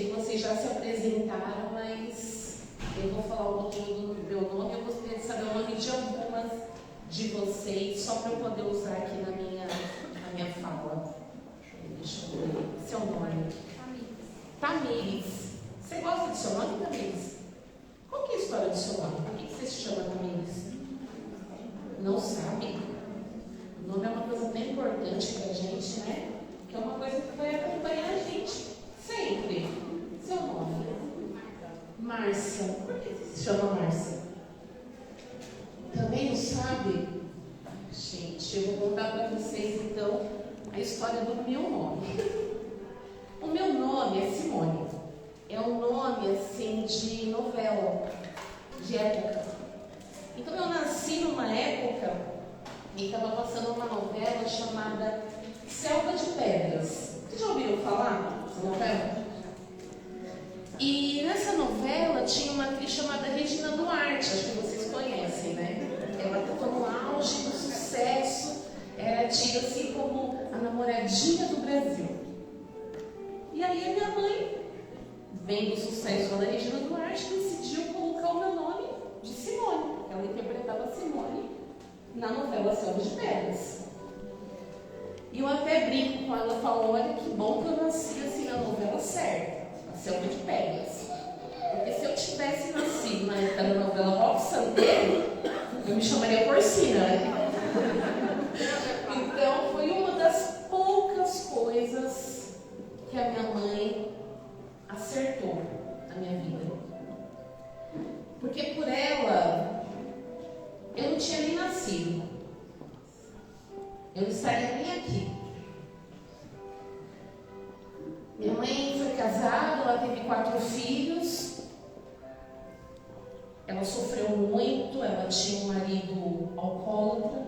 sei que vocês já se apresentaram, mas eu vou falar um pouquinho do meu nome. Eu gostaria de saber o nome de algumas de vocês, só para eu poder usar aqui na minha fala. Deixa eu ver. Seu nome? Tamires. Você gosta do seu nome, Tamires? Qual que é a história do seu nome? Por que você se chama Tamires? Não sabe? O nome é uma coisa bem importante para a gente, né? Que é uma coisa que vai acompanhar a gente sempre. Seu nome? Márcia. Por que você se chama Márcia? Também não sabe? Gente, eu vou contar para vocês então a história do meu nome. O meu nome é Simone. É um nome assim de novela, de época. Então eu nasci numa época e estava passando uma novela chamada Selva de Pedras. Vocês já ouviram falar dessa novela? E nessa novela tinha uma atriz chamada Regina Duarte, acho que vocês conhecem, né? Ela estava no auge do sucesso, era tida assim como a namoradinha do Brasil. E aí a minha mãe, vendo o sucesso da Regina Duarte, decidiu colocar o meu nome de Simone. Ela interpretava Simone na novela Selva de Pedras. E eu até brinco com ela, falo, olha que bom que eu nasci assim na novela certa, a Selva de Pedras. Porque se eu tivesse nascido na época da novela Rock Santeiro, eu me chamaria Porcina, né? Então foi uma das poucas coisas que a minha mãe acertou na minha vida. Porque por ela, eu não tinha nem nascido. Eu não estaria nem aqui. Minha mãe foi casada, ela teve 4 filhos. Ela sofreu muito, ela tinha um marido alcoólatra,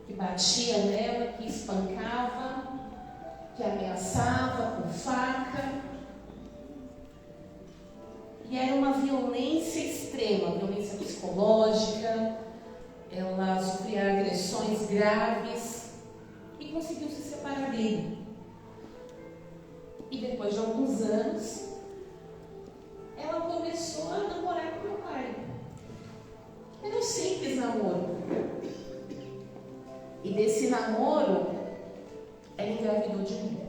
que batia nela, que espancava, que ameaçava com faca. E era uma violência extrema, violência psicológica. Ela sofria agressões graves e conseguiu se separar dele. E depois de alguns anos, ela começou a namorar com meu pai. Era um simples namoro. E desse namoro, ela engravidou de mim.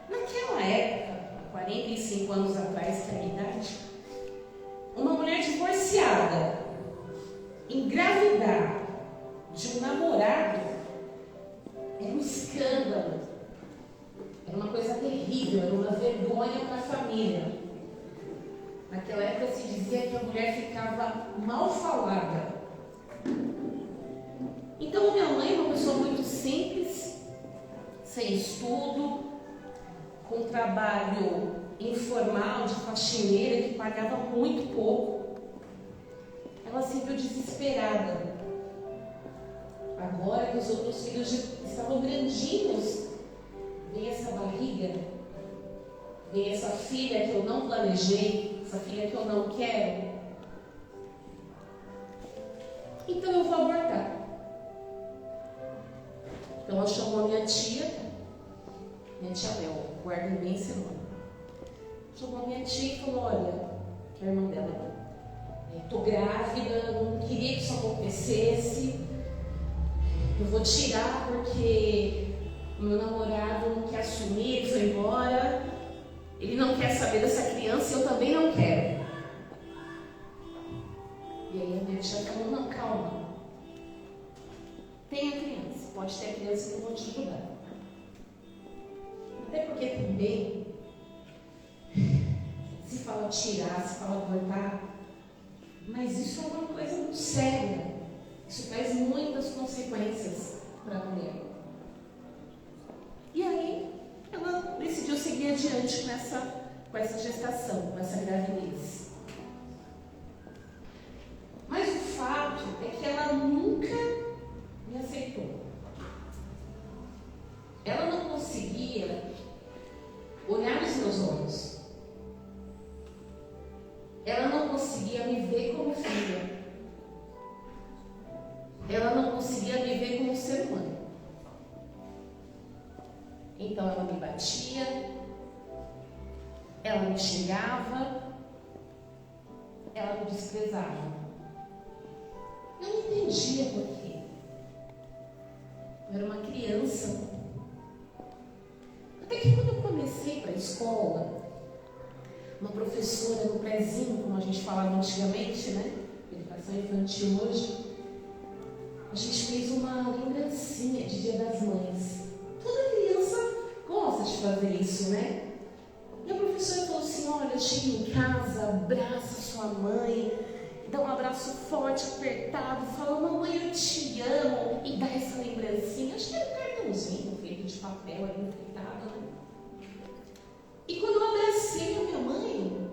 Naquela época, 45 anos atrás, que é a minha idade, uma mulher divorciada engravidar de um namorado era um escândalo, era uma coisa terrível, era uma vergonha para a família. Naquela época se dizia que a mulher ficava mal falada. Então minha mãe, uma pessoa muito simples, sem estudo, com trabalho informal de faxineira que pagava muito pouco, ela se viu desesperada. Agora que os outros filhos já estavam grandinhos, vem essa barriga, vem essa filha que eu não planejei, essa filha que eu não quero. Então eu vou abortar. Então ela chamou a minha tia Mel, guardem bem esse nome. Chamou a minha tia e falou, olha, que é a irmã dela, estou grávida, não queria que isso acontecesse, eu vou tirar porque o meu namorado não quer assumir, ele foi embora, ele não quer saber dessa criança e eu também não quero. E aí a minha tia falou, não, calma, tem a criança, pode ter a criança que eu vou te ajudar. Até porque também se fala tirar, se fala abortar, mas isso é uma coisa muito séria. Isso traz muitas consequências para a mulher. E aí, ela decidiu seguir adiante com essa gestação, com essa gravidez. Mas o fato é que ela nunca me aceitou. Ela não conseguia olhar nos meus olhos. Ela não conseguia me ver como filha. Ela não conseguia me ver como ser humano. Então ela me batia, ela me xingava, ela me desprezava. Eu não entendia por quê. Eu era uma criança. Até que quando eu comecei para a escola, uma professora no prézinho, como a gente falava antigamente, né? Educação infantil hoje, a gente fez uma lembrancinha de Dia das Mães. Toda criança gosta de fazer isso, né? E a professora falou assim: olha, chega em casa, abraça sua mãe, dá um abraço forte, apertado, fala: mamãe, eu te amo, e dá essa lembrancinha. Acho que era um cartãozinho feito de papel ali enfeitado, né? E quando eu abracei a minha mãe,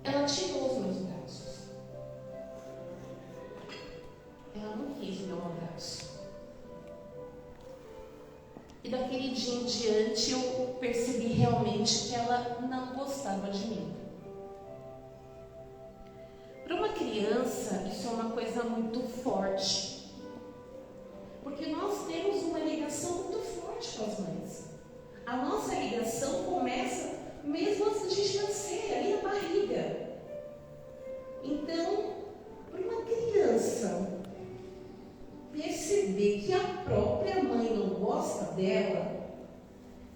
ela tirou os meus braços. Ela não quis o meu abraço. E daquele dia em diante eu percebi realmente que ela não gostava de mim. Para uma criança, isso é uma coisa muito forte. Porque nós temos uma ligação muito forte com as mães. A nossa ligação começa mesmo antes de a gente nascer, ali na barriga. Então, para uma criança perceber que a própria mãe não gosta dela,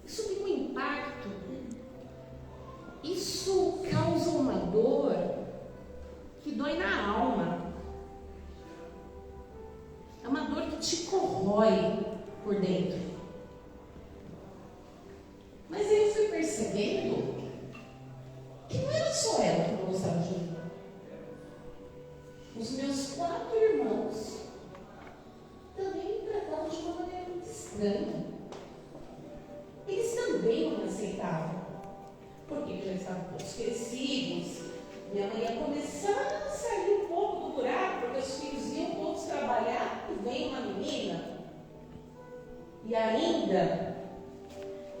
isso tem um impacto, isso causa uma dor que dói na alma. É uma dor que te corrói por dentro. Mas aí eu fui percebendo que não era só ela que não gostava de mim. Os meus 4 irmãos também me tratavam de uma maneira muito estranha. Eles também não me aceitavam. Porque já estavam todos crescidos. Minha mãe ia começar a sair um pouco do buraco, porque os filhos iam todos trabalhar e vem uma menina. E ainda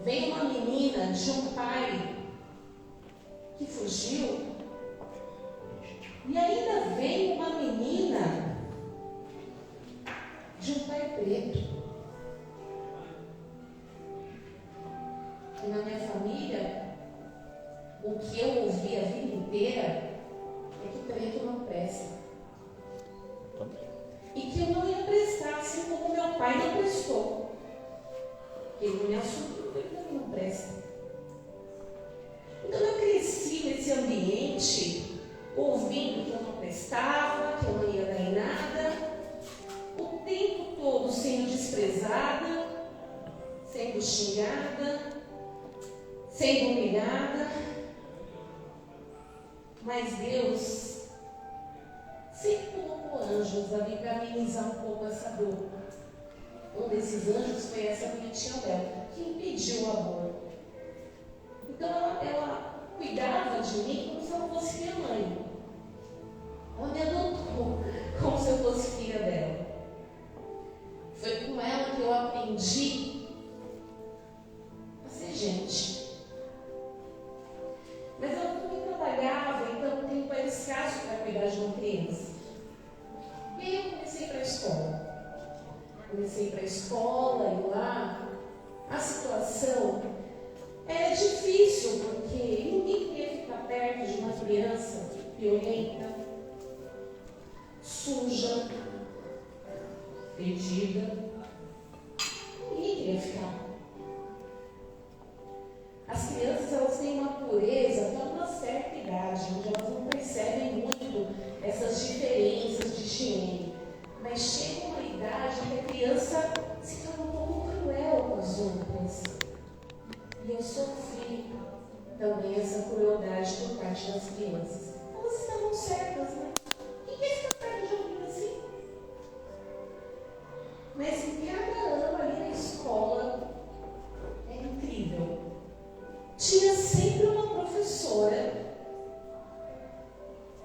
vem uma menina de um pai que fugiu. E ainda vem uma menina de um pai preto. E na minha família, o que eu ouvi a vida inteira é que preto não presta. E que eu não ia prestar, assim como meu pai não prestou. Ele não me assumiu, ele também não presta. Então eu cresci nesse ambiente, ouvindo que eu não prestava, que eu não ia dar em nada, o tempo todo sendo desprezada, sendo xingada, sendo humilhada. Mas Deus sempre colocou anjos ali para amenizar um pouco essa dor. Um desses anjos foi essa minha tia Bel, que impediu o aborto. Então ela cuidava de mim como se eu fosse minha mãe. Ela me adotou como se eu fosse filha dela. Foi com ela que eu aprendi a ser gente. Mas ela também trabalhava, então o tempo era escasso para cuidar de uma criança. E aí eu comecei para a escola. Comecei para a escola e lá a situação era difícil, porque ninguém queria ficar perto de uma criança violenta, suja, perdida. Ninguém queria ficar. As crianças, elas têm uma pureza até uma certa idade, onde elas não percebem muito essas diferenças de higiene. Mas chega uma idade que a criança se torna um pouco cruel com as outras. E eu sofri também essa crueldade por parte das crianças. Elas estavam certas, né? Quem quer ficar perto de alguém assim? Mas em cada ano ali na escola é incrível. Tinha sempre uma professora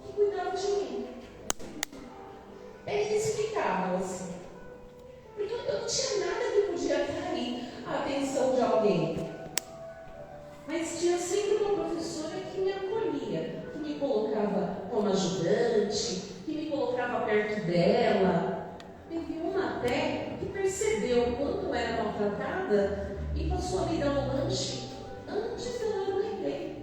que cuidava de mim. Eles explicavam assim. Porque eu não tinha nada que podia atrair a atenção de alguém. Mas tinha sempre uma professora que me acolhia, que me colocava como ajudante, que me colocava perto dela. Teve uma até que percebeu o quanto eu era maltratada e passou a me dar um lanche antes de eu ir no recreio.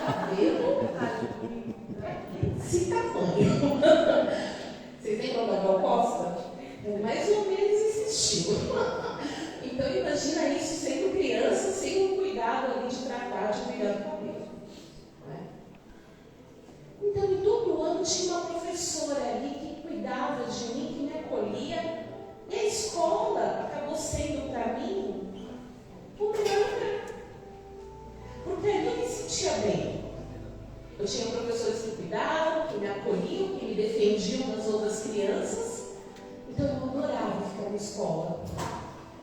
Cabelo esse tamanho. Vocês lembram da Gal Costa? É mais ou menos esse estilo. Então imagina isso sendo criança, sem um cuidado ali de tratar, de cuidar do cabelo. Então, em todo ano tinha uma professora ali que cuidava de mim, que me acolhia. E a escola acabou sendo para mim o melhor lugar. Porque ali eu me sentia bem. Eu tinha professores que cuidavam, que me acolhiam, que me defendiam das outras crianças. Então eu adorava ficar na escola.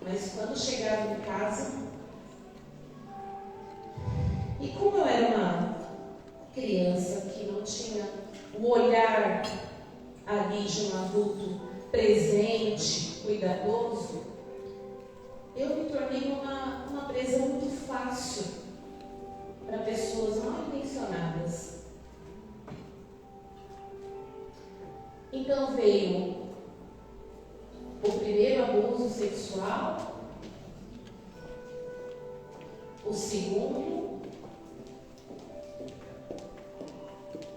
Mas quando chegava em casa, e como eu era uma criança que não tinha o olhar ali de um adulto presente, cuidadoso, eu me tornei uma presa muito fácil para pessoas mal intencionadas. Então veio o primeiro abuso sexual, o segundo,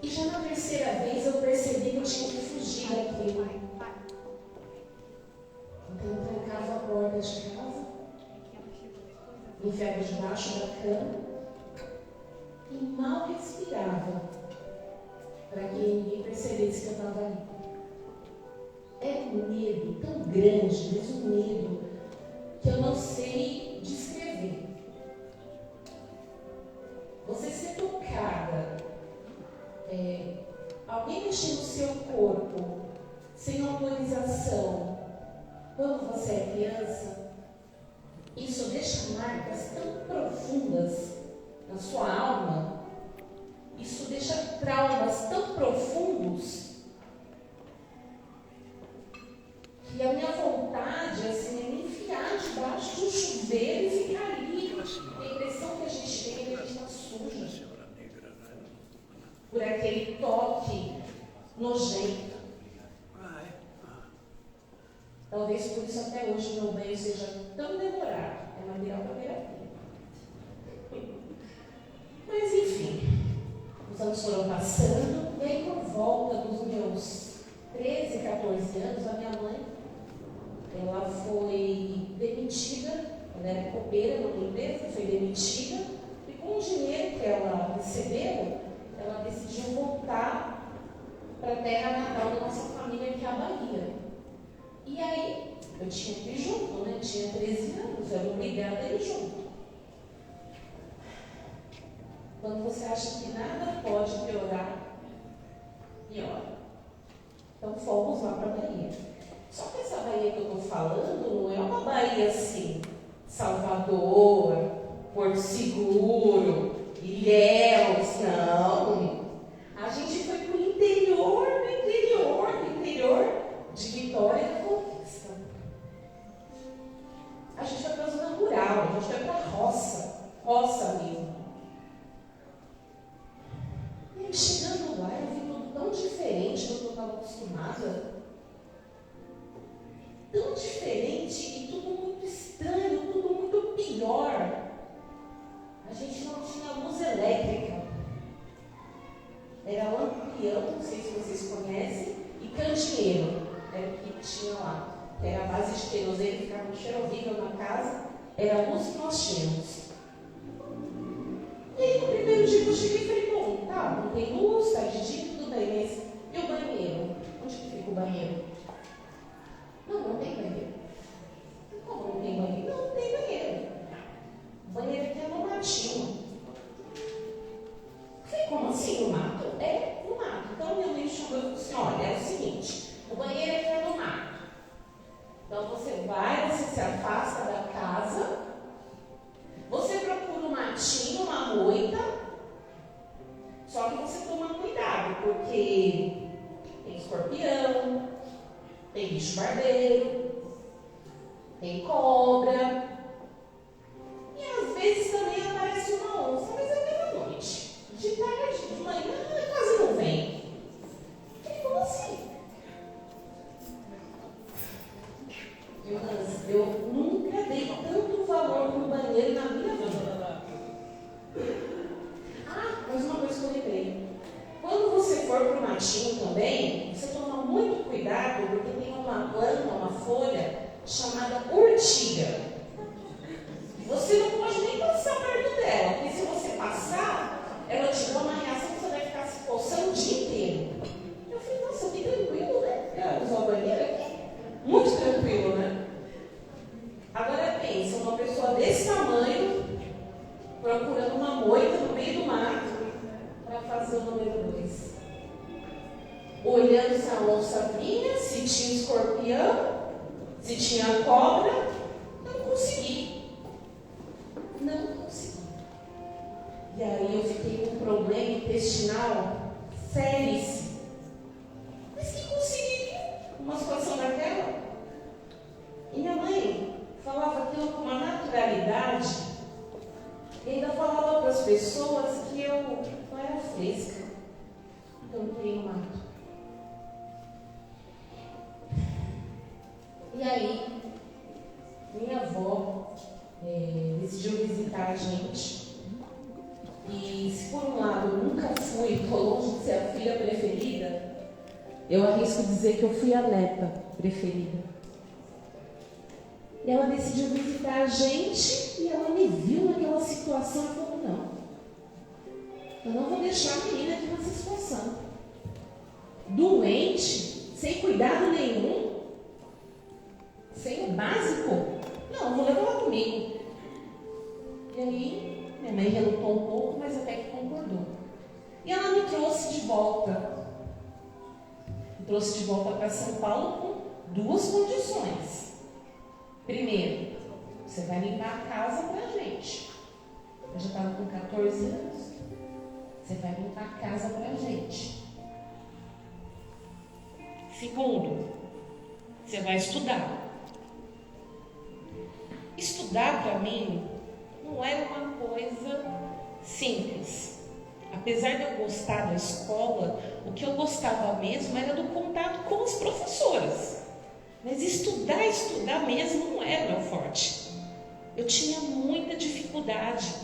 e já na terceira vez eu percebi que eu tinha que fugir daquilo. Então eu trancava a porta de casa, me enfiava debaixo da cama e mal respirava para que ninguém percebesse que eu estava ali. Era um medo tão grande, mas um medo que eu não sei descrever. Você ser tocada, alguém mexer no seu corpo sem autorização quando você é criança, isso deixa marcas tão profundas na sua alma, isso deixa traumas tão profundos, que a minha vontade assim, é me enfiar debaixo de um chuveiro e ficar ali. A impressão que a gente tem é que a gente está suja por aquele toque nojento. Talvez por isso até hoje meu banho seja tão demorado. É material para terapia. Mas enfim, os anos foram passando, e aí por volta dos meus 13, 14 anos, a minha mãe, ela foi demitida, ela era copeira numa empresa, foi demitida, e com o dinheiro que ela recebeu, ela decidiu voltar para a terra natal da nossa família, que é a Bahia. E aí, eu tinha que ir junto, né? Eu tinha 13 anos, eu era obrigada a ir junto. Quando você acha que nada pode piorar, piora. Então fomos lá para a Bahia. Só que essa Bahia que eu estou falando não é uma Bahia assim, Salvador, Porto Seguro, Ilhéus, não. A gente foi para o interior de Vitória da Conquista. A gente foi para a zona rural, a gente foi para a roça mesmo. E aí, chegando lá, eu vi tudo tão diferente do que eu estava acostumada. Tão diferente e tudo muito estranho, tudo muito pior. A gente não tinha luz elétrica. Era lampião, não sei se vocês conhecem, e candeeiro. Era o que tinha lá. Era a base de querosene, ficava um cheiro horrível na casa. Era a luz que nós tínhamos. E aí, no primeiro dia que eu cheguei, falei, bom, tá, não tem luz, tá de dia, tudo bem, mas e o banheiro? Onde que fica o banheiro? Não tem banheiro. Como não tem banheiro? Não tem banheiro. O banheiro aqui é no matinho. Eu falei, como assim no mato? É, no mato. Então, minha mãe chamou e falou assim, olha, é o seguinte, o banheiro aqui é no mato. Então, você vai, você se afasta da casa, você procura um matinho, uma moita, só que você toma cuidado, porque tem escorpião, tem bicho barbeiro, tem cobra, e às vezes também aparece uma onça, mas é pela noite. De tarde, de manhã, quase não vem. E como assim? Eu nunca dei tanto valor no banheiro na minha vida. for para o matinho também, você toma muito cuidado, porque tem uma planta, uma folha, chamada urtiga. Você não pode nem passar perto dela, porque se você passar, ela te dá uma reação que você vai ficar se coçando o dia inteiro. Eu falei, nossa, que tranquilo, né? Quero usar o banheiro aqui. Muito tranquilo, né? Agora pensa, uma pessoa desse tamanho, procurando uma moita no meio do mato, para fazer o número 2. Olhando se a onça vinha, se tinha escorpião, se tinha cobra. Não consegui. E aí eu fiquei com um problema intestinal seríssimo. Mas que conseguiria uma situação daquela? E minha mãe falava aquilo com uma naturalidade. E ainda falava para as pessoas que eu não era fresca. Eu não tenho mato. E aí, minha avó decidiu visitar a gente. E se por um lado eu nunca fui, estou longe de ser a filha preferida, eu arrisco dizer que eu fui a neta preferida. E ela decidiu visitar a gente e ela me viu naquela situação e falou, não, eu não vou deixar a menina aqui nessa situação. Doente, sem cuidado nenhum, sem o básico, não, vou levar ela comigo. E aí, minha mãe relutou um pouco, mas até que concordou. E ela me trouxe de volta. Me trouxe de volta para São Paulo com 2 condições. Primeiro, você vai limpar a casa para a gente. Eu já estava com 14 anos. Você vai limpar a casa para a gente. Segundo, você vai estudar. Estudar para mim não era uma coisa simples. Apesar de eu gostar da escola, o que eu gostava mesmo era do contato com as professoras. Mas estudar mesmo não era meu forte. Eu tinha muita dificuldade.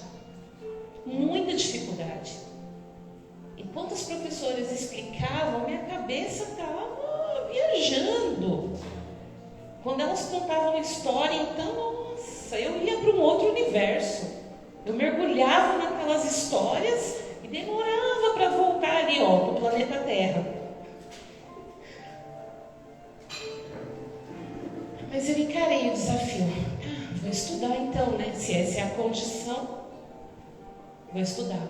Enquanto as professoras explicavam, minha cabeça estava viajando. Quando elas contavam a história, então, nossa, eu ia para um outro universo. Eu mergulhava naquelas histórias e demorava para voltar ali, para o planeta Terra. Mas eu encarei o desafio. Vou estudar então, né? Se essa é a condição, vou estudar.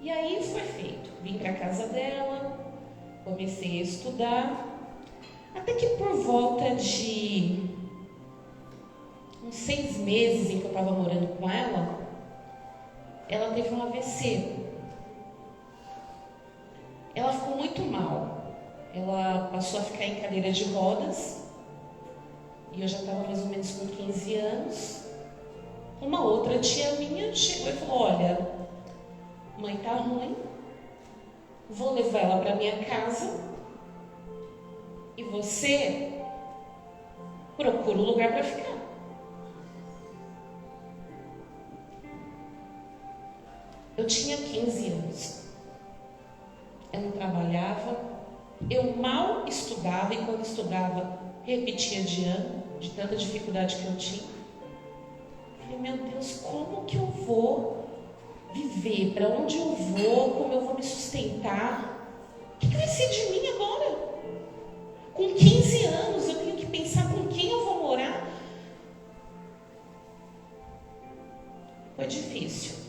E aí foi feito. Vim para a casa dela, comecei a estudar. Até que por volta de uns 6 meses em que eu estava morando com ela, ela teve um AVC. Ela ficou muito mal. Ela passou a ficar em cadeira de rodas. E eu já estava mais ou menos com 15 anos. Uma outra tia minha chegou e falou, olha, mãe tá ruim, vou levar ela para minha casa. E você procura um lugar para ficar. Eu tinha 15 anos. Eu não trabalhava. Eu mal estudava. E quando estudava, repetia de ano, de tanta dificuldade que eu tinha. Eu falei, meu Deus, como que eu vou viver? Para onde eu vou? Como eu vou me sustentar? O que vai ser de mim agora? Com 15 anos, eu tenho que pensar com quem eu vou morar. Foi difícil.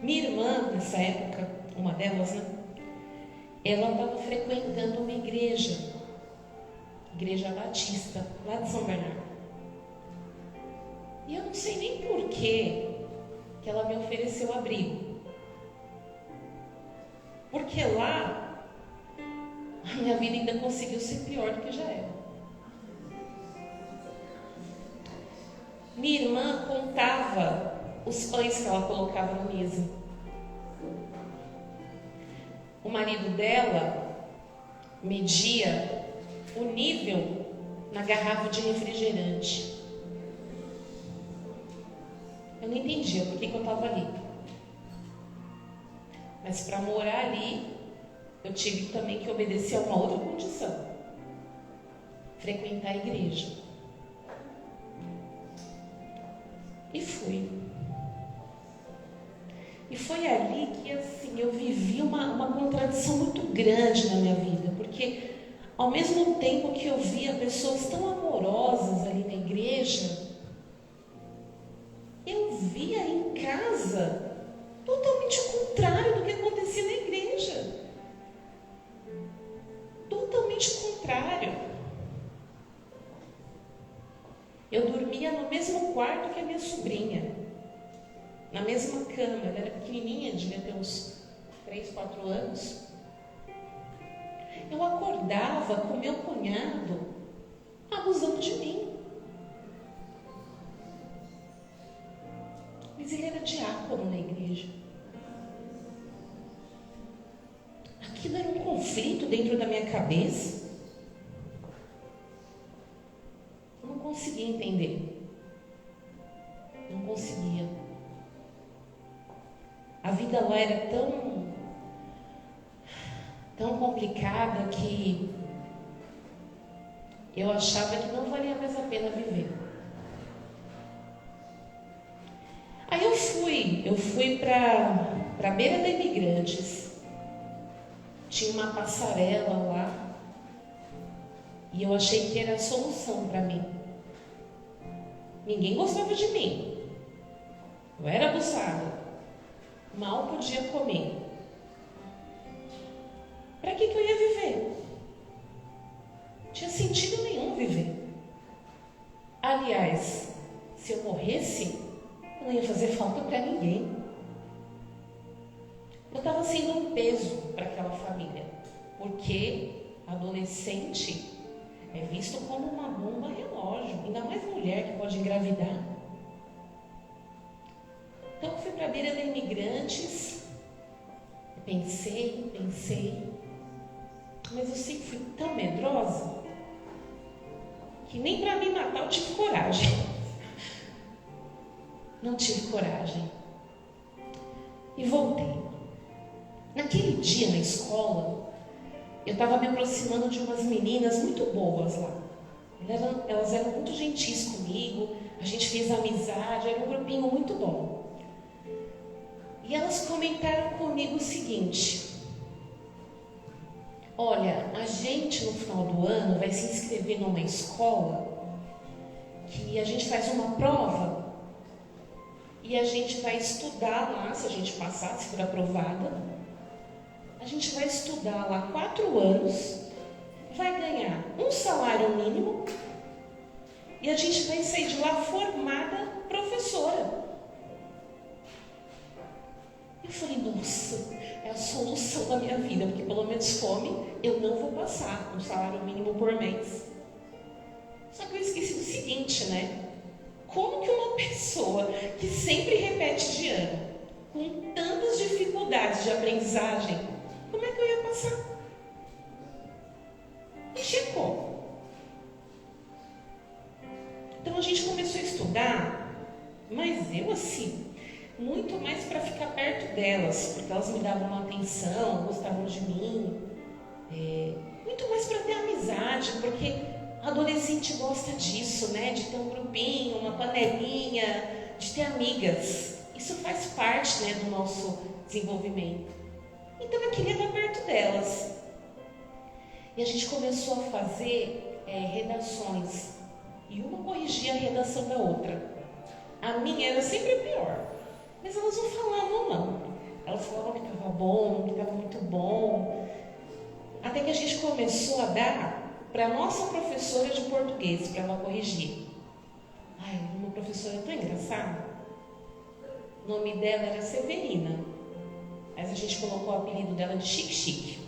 Minha irmã, nessa época, uma delas, né? Ela estava frequentando uma igreja batista, lá de São Bernardo. E eu não sei nem por que ela me ofereceu abrigo. Porque lá, a minha vida ainda conseguiu ser pior do que já era. Minha irmã contava os pães que ela colocava na mesa. O marido dela media o nível na garrafa de refrigerante. Eu não entendia por que eu estava ali. Mas para morar ali, eu tive também que obedecer a uma outra condição: frequentar a igreja. E fui. E foi ali que assim, eu vivi uma contradição muito grande na minha vida, porque ao mesmo tempo que eu via pessoas tão amorosas ali na igreja, eu via em casa totalmente o contrário do que acontecia na igreja. Totalmente o contrário. Eu dormia no mesmo quarto que a minha sobrinha, na mesma cama. Ela era pequenininha, devia ter uns 3, 4 anos. Eu acordava com meu cunhado abusando de mim. Mas ele era diácono na igreja. Aquilo era um conflito dentro da minha cabeça. Eu não conseguia entender. Não conseguia. A vida lá era tão complicada que eu achava que não valia mais a pena viver. Aí eu fui para a beira da Imigrantes. Tinha uma passarela lá e eu achei que era a solução para mim. Ninguém gostava de mim. Eu era abusada. Mal podia comer. Para que eu ia viver? Não tinha sentido nenhum viver. Aliás, se eu morresse, eu não ia fazer falta para ninguém. Eu estava sendo um peso para aquela família, porque adolescente é visto como uma bomba relógio, ainda mais mulher que pode engravidar. Então eu fui para a beira da Imigrantes, pensei, mas eu sempre fui tão medrosa que nem para me matar eu tive coragem. Não tive coragem. E voltei. Naquele dia na escola, eu estava me aproximando de umas meninas muito boas lá. Elas eram muito gentis comigo, a gente fez amizade, era um grupinho muito bom. E elas comentaram comigo o seguinte: olha, a gente no final do ano vai se inscrever numa escola que a gente faz uma prova e a gente vai estudar lá, se a gente passar, se for aprovada, a gente vai estudar lá 4 anos, vai ganhar um salário mínimo e a gente vai sair de lá formada professora. Eu falei, nossa, é a solução da minha vida, porque pelo menos fome eu não vou passar, um salário mínimo por mês. Só que eu esqueci do seguinte, né? Como que uma pessoa que sempre repete de ano, com tantas dificuldades de aprendizagem, como é que eu ia passar? E chegou. Então a gente começou a estudar, mas eu assim, muito mais para ficar perto delas, porque elas me davam uma atenção, gostavam de mim, muito mais para ter amizade, porque adolescente gosta disso, né? De ter um grupinho, uma panelinha, de ter amigas. Isso faz parte, né, do nosso desenvolvimento. Então eu queria estar perto delas. E a gente começou a fazer redações. E uma corrigia a redação da outra. A minha era sempre a pior. Mas elas não falavam, não. Elas falavam que estava bom, que estava muito bom. Até que a gente começou a dar para a nossa professora de português, para ela corrigir. Ai, uma professora tão engraçada. O nome dela era Severina. Mas a gente colocou o apelido dela de Chique Chique.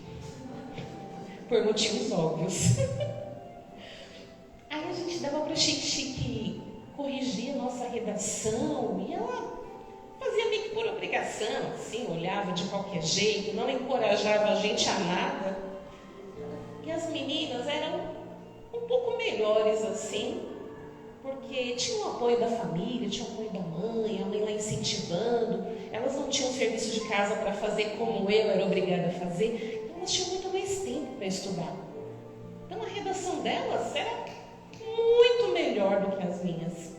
Por motivos óbvios. Aí a gente dava para Chique Chique corrigir a nossa redação. E ela fazia meio que por obrigação, assim, olhava de qualquer jeito, não encorajava a gente a nada. E as meninas eram um pouco melhores assim, porque tinha o apoio da família, tinha o apoio da mãe, a mãe lá incentivando. Elas não tinham serviço de casa para fazer como eu era obrigada a fazer, então elas tinham muito mais tempo para estudar. Então a redação delas era muito melhor do que as minhas.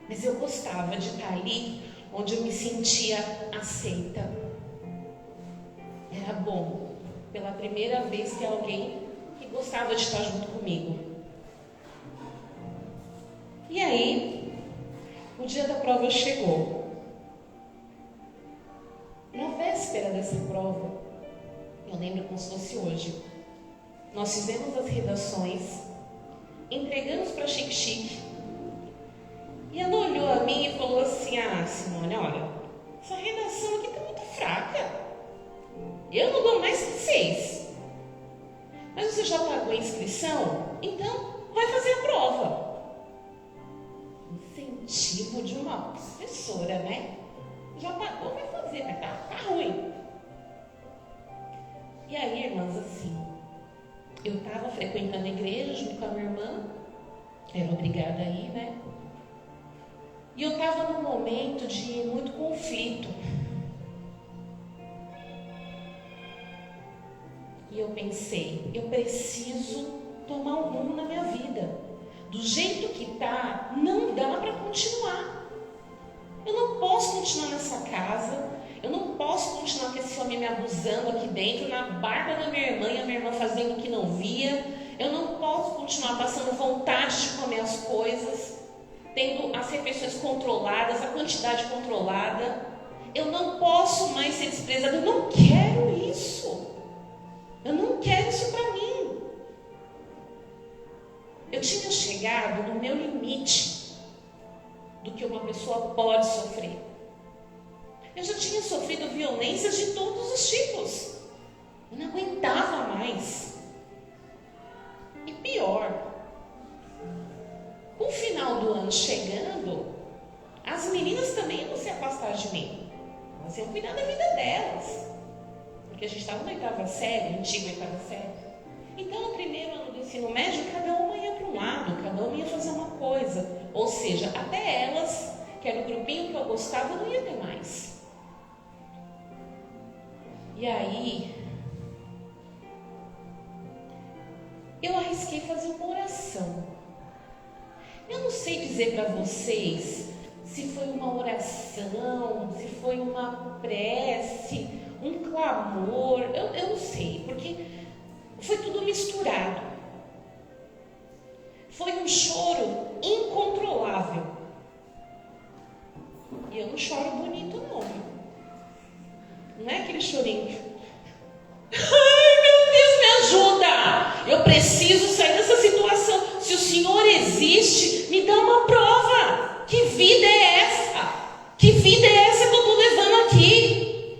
Mas eu gostava de estar ali onde eu me sentia aceita. Era bom, pela primeira vez, ter alguém que gostava de estar junto comigo. E aí, o dia da prova chegou. Na véspera dessa prova, eu lembro como se fosse hoje, nós fizemos as redações, entregamos para a Chique. E ela olhou a mim e falou assim: Simone, olha, essa redação aqui está muito fraca. Eu não dou mais que 6. Mas você já pagou a inscrição? Então, vai fazer a prova. Incentivo de uma professora, né? Já pagou, vai fazer, mas tá ruim. E aí, irmãs, assim, eu estava frequentando a igreja junto com a minha irmã, era obrigada a ir, né? E eu estava num momento de muito conflito. E eu pensei, eu preciso tomar um rumo na minha vida. Do jeito que está, não dá para continuar. Eu não posso continuar nessa casa. Eu não posso continuar com esse homem me abusando aqui dentro, na barba da minha irmã, e a minha irmã fazendo o que não via. Eu não posso continuar passando vontade de comer as coisas, tendo as refeições controladas, a quantidade controlada. Eu não posso mais ser desprezada. Eu não quero isso. Eu não quero isso para mim. Eu tinha chegado no meu limite do que uma pessoa pode sofrer. Eu já tinha sofrido violências de todos os tipos. Eu não aguentava mais. E pior, com o final do ano chegando, as meninas também iam se afastar de mim. Elas iam cuidar da vida delas. Porque a gente estava na oitava série, antiga oitava série. Então, no primeiro ano do ensino médio, cada uma ia para um lado, cada uma ia fazer uma coisa. Ou seja, até elas, que era o grupinho que eu gostava, não ia ter mais. E aí, eu arrisquei fazer uma oração. Eu não sei dizer para vocês se foi uma oração, se foi uma prece, um clamor, eu não sei, porque foi tudo misturado. Foi um choro incontrolável. E eu não choro bonito, não. Não é aquele chorinho. Ai, meu Deus, me ajuda! Eu preciso sair dessa situação. Se o Senhor existe, me dá uma prova. Que vida é essa? Que vida é essa que eu estou levando aqui?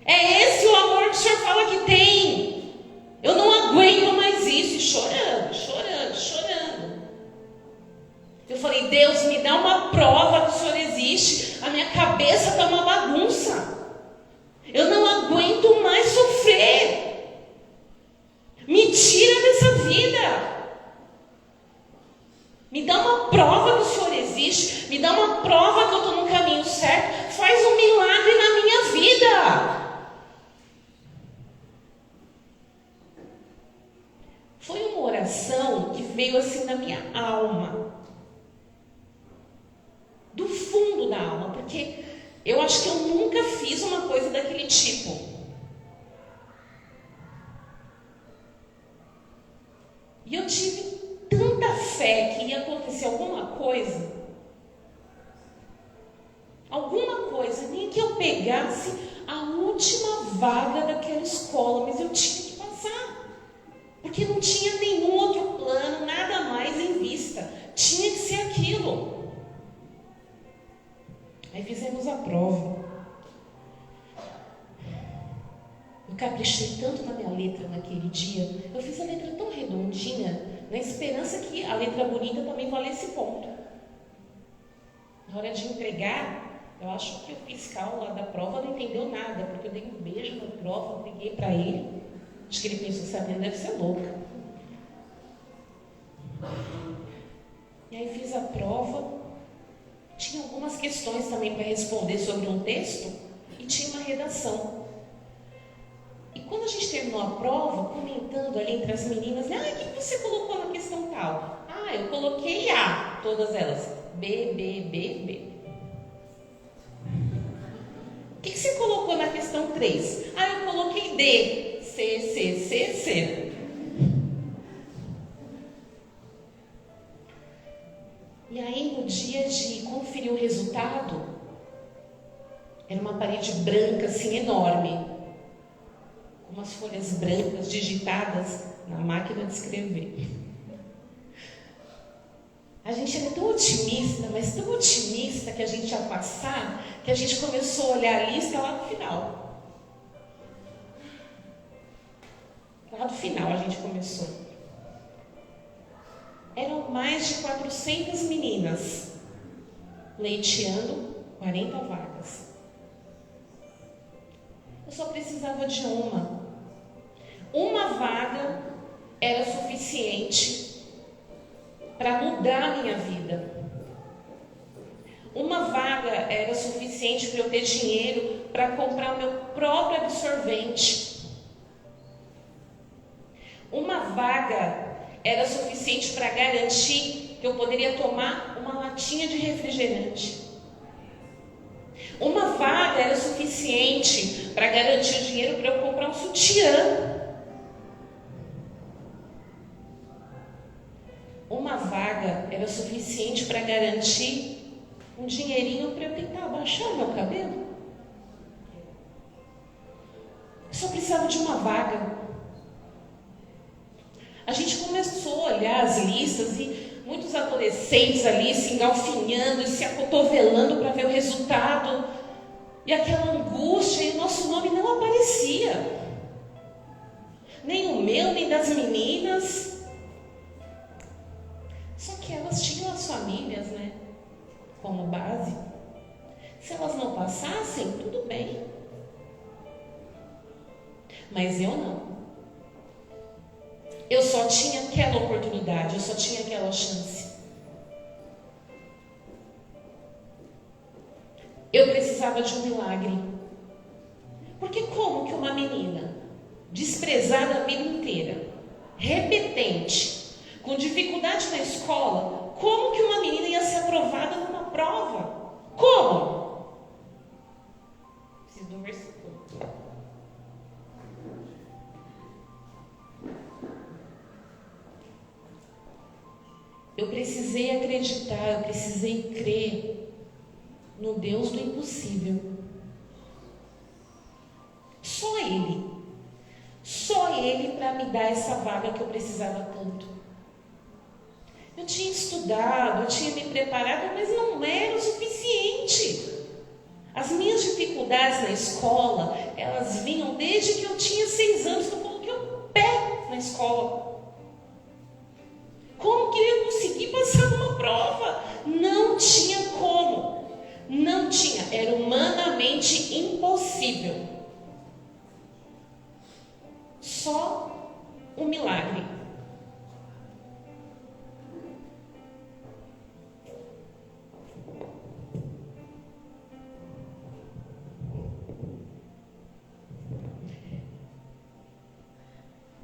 É esse o amor que o Senhor fala que tem? Eu não aguento mais isso. E chorando. Eu falei, Deus, me dá uma prova que o Senhor existe. A minha cabeça está uma bagunça. Eu não aguento mais sofrer. Me tira dessa vida. Me dá uma prova que o Senhor existe. Me dá uma prova que eu estou no caminho certo. Faz um milagre na minha vida. Foi uma oração que veio assim na minha alma. Do fundo da alma. Porque eu acho que eu nunca fiz uma coisa daquele tipo. E eu tive tanta fé que ia acontecer alguma coisa, nem que eu pegasse a última vaga daquela escola, mas eu tinha que passar, porque não tinha nenhum outro plano, nada mais em vista, tinha que ser aquilo. Aí fizemos a prova. Eu caprichei tanto na minha letra naquele dia. Eu fiz a letra tão redondinha, na esperança que a letra bonita também valesse ponto. Na hora de entregar, eu acho que o fiscal lá da prova não entendeu nada, porque eu dei um beijo na prova, peguei para ele. Acho que ele pensou, essa menina deve ser louca. E aí fiz a prova. Tinha algumas questões também para responder sobre um texto e tinha uma redação. E quando a gente terminou a prova, comentando ali entre as meninas, o que você colocou na questão tal? Eu coloquei A, todas elas. B, B, B, B. O que você colocou na questão 3? Eu coloquei D, C, C, C, C. E aí, no dia de conferir o resultado, era uma parede branca, assim, enorme, com umas folhas brancas digitadas na máquina de escrever. A gente era tão otimista, mas tão otimista que a gente ia passar, que a gente começou a olhar a lista lá no final. Lá no final a gente começou. Eram mais de 400 meninas, leiteando 40 vagas. Eu só precisava de uma. Uma vaga era suficiente para mudar a minha vida. Uma vaga era suficiente para eu ter dinheiro para comprar o meu próprio absorvente. Uma vaga era suficiente para garantir que eu poderia tomar uma latinha de refrigerante. Uma vaga era suficiente para garantir dinheiro para eu comprar um sutiã. Uma vaga era suficiente para garantir um dinheirinho para eu tentar abaixar o meu cabelo. Eu só precisava de uma vaga. A gente começou a olhar as listas e muitos adolescentes ali se engalfinhando e se acotovelando para ver o resultado. E aquela angústia, e o nosso nome não aparecia. Nem o meu, nem das meninas. Só que elas tinham as famílias, né, como base. Se elas não passassem, tudo bem. Mas eu não. Eu só tinha aquela oportunidade, eu só tinha aquela chance. Eu precisava de um milagre. Porque como que uma menina desprezada a vida inteira, repetente, com dificuldade na escola, como que uma menina ia ser aprovada numa prova? Como? Preciso de um versículo. Eu precisei acreditar, eu precisei crer no Deus do impossível. Só Ele para me dar essa vaga que eu precisava tanto. Eu tinha estudado, eu tinha me preparado, mas não era o suficiente. As minhas dificuldades na escola, elas vinham desde que eu tinha 6 anos, que eu coloquei o pé na escola. Como que eu ia conseguir passar numa prova? Não tinha como. Não tinha. Era humanamente impossível. Só um milagre.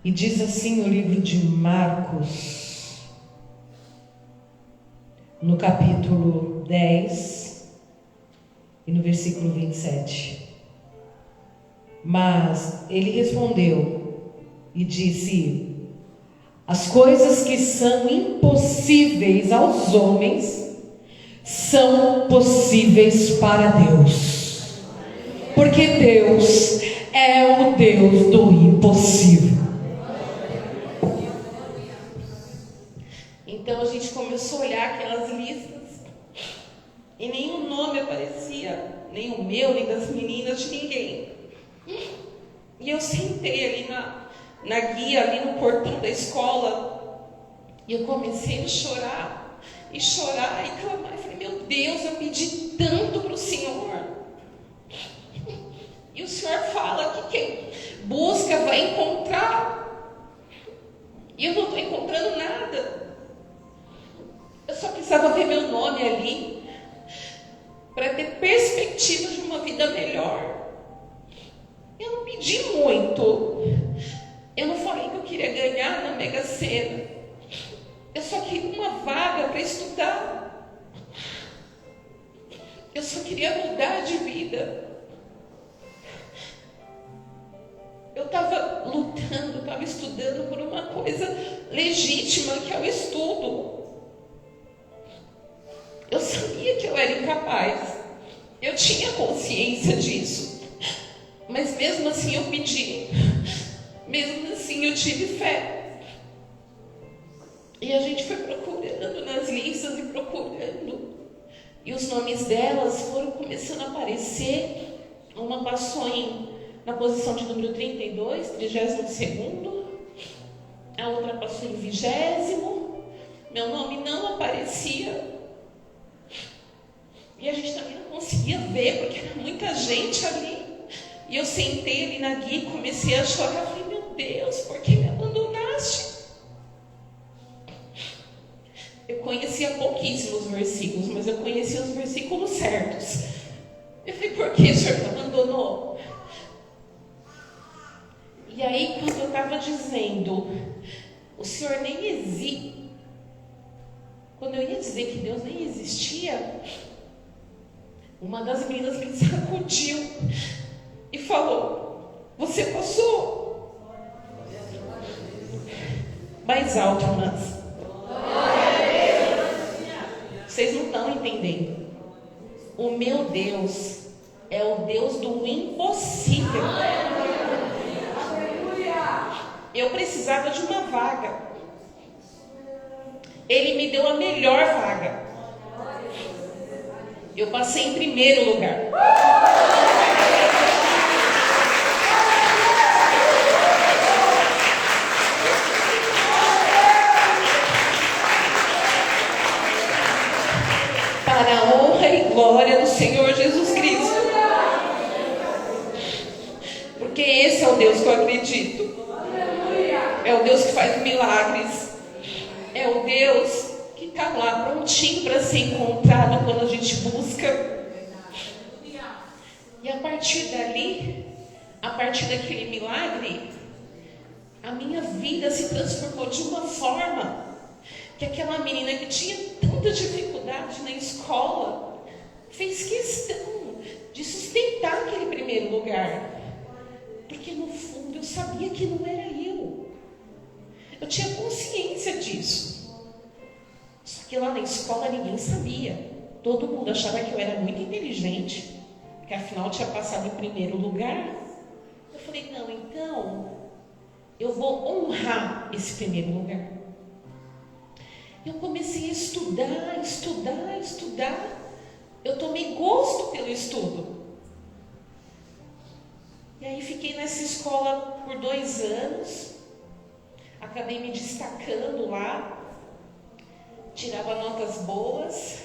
E diz assim no livro de Marcos, no capítulo 10 e no versículo 27. Mas ele respondeu e disse: as coisas que são impossíveis aos homens são possíveis para Deus, porque Deus é o Deus do impossível. Então a gente começou a olhar aquelas listas e nenhum nome aparecia, nem o meu, nem das meninas, de ninguém. E eu sentei ali na guia, ali no portão da escola, e eu comecei a chorar e clamar. Eu falei: meu Deus, eu pedi tanto para o Senhor. E o Senhor fala que quem busca vai encontrar. E eu não estou encontrando nada. Eu só precisava ver meu nome ali. para ter perspectiva de uma vida melhor. Eu não pedi muito. Eu não falei que eu queria ganhar na Mega Sena. Eu só queria uma vaga para estudar. Eu só queria mudar de vida. Eu estava lutando, estava estudando por uma coisa legítima, que é o estudo. Eu sabia que eu era incapaz. Eu tinha consciência disso. Mas mesmo assim eu pedi. Mesmo assim eu tive fé. E a gente foi procurando nas listas e procurando. E os nomes delas foram começando a aparecer. Uma passou na posição de número 32, 32º. A outra passou em 20º. Meu nome não aparecia. E a gente também não conseguia ver, porque era muita gente ali. E eu sentei ali na guia e comecei a chorar. Falei, meu Deus, por que me abandonaste? Eu conhecia pouquíssimos versículos, mas eu conhecia os versículos certos. Eu falei, por que o Senhor me abandonou? E aí, quando eu estava dizendo, o Senhor nem existe. Quando eu ia dizer que Deus nem existia, uma das meninas me sacudiu e falou, você passou? Mais alto, irmãs. Vocês não estão entendendo. O meu Deus é o Deus do impossível. Eu precisava de uma vaga. Ele me deu a melhor vaga. Eu passei em primeiro lugar. Para a honra e glória do Senhor Jesus Cristo. Porque esse é o Deus que eu acredito. É o Deus que faz milagres. É o Deus que está lá prontinho para ser encontrado quando a gente busca. E a partir dali, a partir daquele milagre, a minha vida se transformou de uma forma que aquela menina que tinha tanta dificuldade na escola fez questão de sustentar aquele primeiro lugar. Porque no fundo eu sabia que não era eu. Eu tinha consciência disso. Só que lá na escola ninguém sabia. Todo mundo achava que eu era muito inteligente, porque afinal eu tinha passado em primeiro lugar. Eu falei, não, então eu vou honrar esse primeiro lugar. Eu comecei a estudar. Eu tomei gosto pelo estudo. E aí fiquei nessa escola por 2 anos. Acabei me destacando lá. Tirava notas boas.